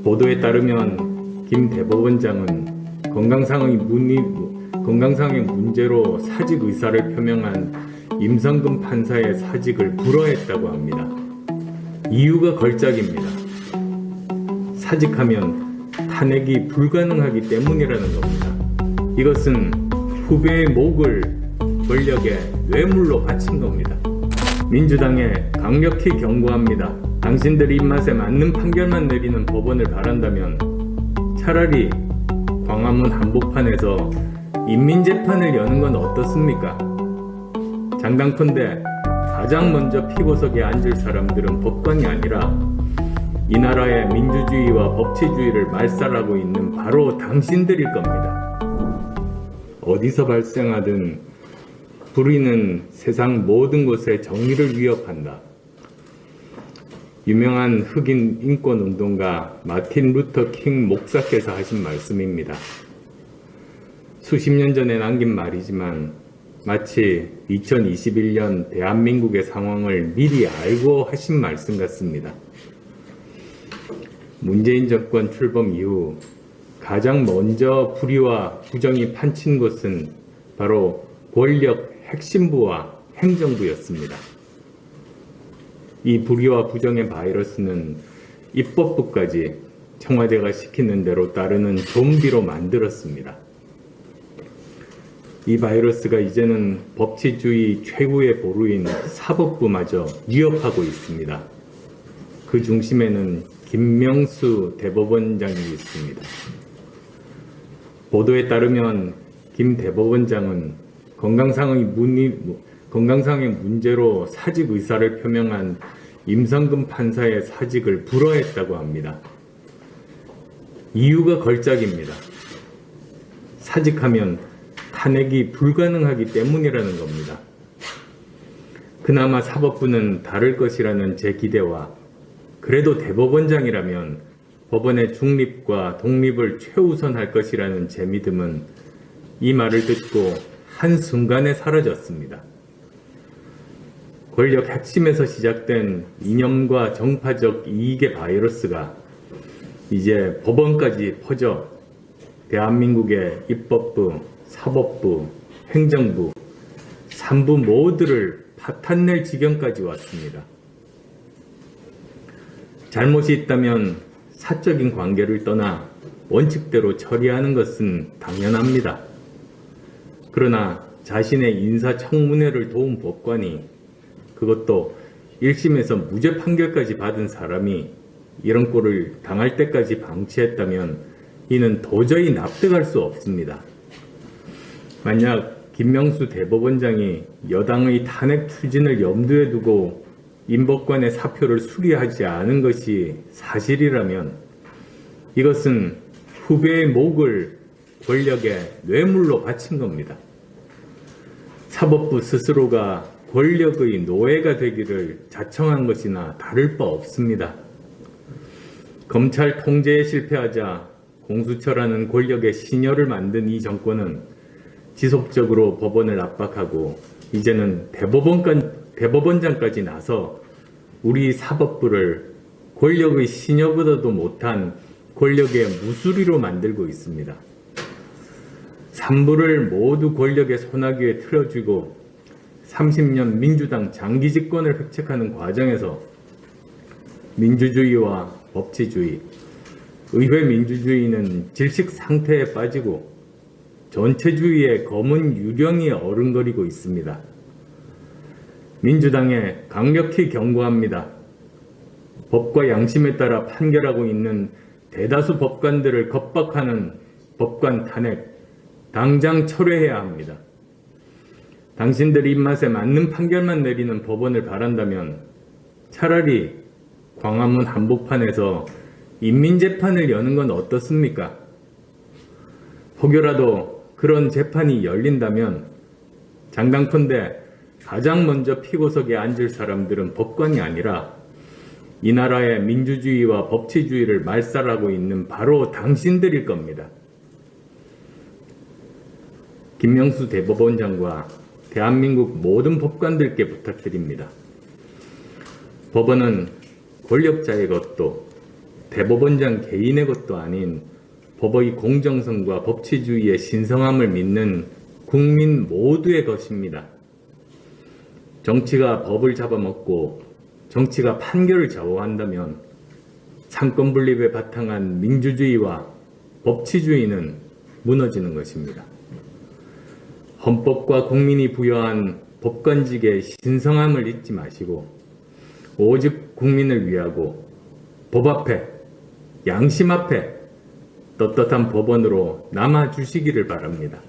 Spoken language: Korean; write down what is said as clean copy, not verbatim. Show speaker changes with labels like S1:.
S1: 보도에 따르면 김 대법원장은 건강상의 문제로 사직 의사를 표명한 임성근 판사의 사직을 불허했다고 합니다. 이유가 걸작입니다. 사직하면 탄핵이 불가능하기 때문이라는 겁니다. 이것은 후배의 목을 권력의 뇌물로 바친 겁니다. 민주당에 강력히 경고합니다. 당신들의 입맛에 맞는 판결만 내리는 법원을 바란다면 차라리 광화문 한복판에서 인민재판을 여는 건 어떻습니까? 장담컨대 가장 먼저 피고석에 앉을 사람들은 법관이 아니라 이 나라의 민주주의와 법치주의를 말살하고 있는 바로 당신들일 겁니다. 어디서 발생하든 불의는 세상 모든 곳에 정의를 위협한다. 유명한 흑인 인권운동가 마틴 루터 킹 목사께서 하신 말씀입니다. 수십 년 전에 남긴 말이지만 마치 2021년 대한민국의 상황을 미리 알고 하신 말씀 같습니다. 문재인 정권 출범 이후 가장 먼저 불의와 부정이 판친 곳은 바로 권력 핵심부와 행정부였습니다. 이 불의와 부정의 바이러스는 입법부까지 청와대가 시키는 대로 따르는 좀비로 만들었습니다. 이 바이러스가 이제는 법치주의 최후의 보루인 사법부마저 위협하고 있습니다. 그 중심에는 김명수 대법원장이 있습니다. 보도에 따르면 김 대법원장은 건강상의 문제로 사직 의사를 표명한 임성근 판사의 사직을 불허했다고 합니다. 이유가 걸작입니다. 사직하면 탄핵이 불가능하기 때문이라는 겁니다. 그나마 사법부는 다를 것이라는 제 기대와 그래도 대법원장이라면 법원의 중립과 독립을 최우선할 것이라는 제 믿음은 이 말을 듣고 한순간에 사라졌습니다. 권력 핵심에서 시작된 이념과 정파적 이익의 바이러스가 이제 법원까지 퍼져 대한민국의 입법부, 사법부, 행정부, 산부 모두를 파탄낼 지경까지 왔습니다. 잘못이 있다면 사적인 관계를 떠나 원칙대로 처리하는 것은 당연합니다. 그러나 자신의 인사청문회를 도운 법관이 그것도 1심에서 무죄 판결까지 받은 사람이 이런 꼴을 당할 때까지 방치했다면 이는 도저히 납득할 수 없습니다. 만약 김명수 대법원장이 여당의 탄핵 추진을 염두에 두고 임법관의 사표를 수리하지 않은 것이 사실이라면 이것은 후배의 목을 권력의 뇌물로 바친 겁니다. 사법부 스스로가 권력의 노예가 되기를 자청한 것이나 다를 바 없습니다. 검찰 통제에 실패하자 공수처라는 권력의 시녀를 만든 이 정권은 지속적으로 법원을 압박하고 이제는 대법원장까지 나서 우리 사법부를 권력의 시녀보다도 못한 권력의 무수리로 만들고 있습니다. 산부를 모두 권력의 소나기에 틀어쥐고 30년 민주당 장기 집권을 획책하는 과정에서 민주주의와 법치주의, 의회 민주주의는 질식 상태에 빠지고 전체주의의 검은 유령이 어른거리고 있습니다. 민주당에 강력히 경고합니다. 법과 양심에 따라 판결하고 있는 대다수 법관들을 겁박하는 법관 탄핵, 당장 철회해야 합니다. 당신들 입맛에 맞는 판결만 내리는 법원을 바란다면 차라리 광화문 한복판에서 인민재판을 여는 건 어떻습니까? 혹여라도 그런 재판이 열린다면 장담컨대 가장 먼저 피고석에 앉을 사람들은 법관이 아니라 이 나라의 민주주의와 법치주의를 말살하고 있는 바로 당신들일 겁니다. 김명수 대법원장과 대한민국 모든 법관들께 부탁드립니다. 법원은 권력자의 것도 대법원장 개인의 것도 아닌 법의 공정성과 법치주의의 신성함을 믿는 국민 모두의 것입니다. 정치가 법을 잡아먹고 정치가 판결을 좌우한다면 상권 분립에 바탕한 민주주의와 법치주의는 무너지는 것입니다. 헌법과 국민이 부여한 법관직의 신성함을 잊지 마시고 오직 국민을 위하고 법 앞에 양심 앞에 떳떳한 법원으로 남아주시기를 바랍니다.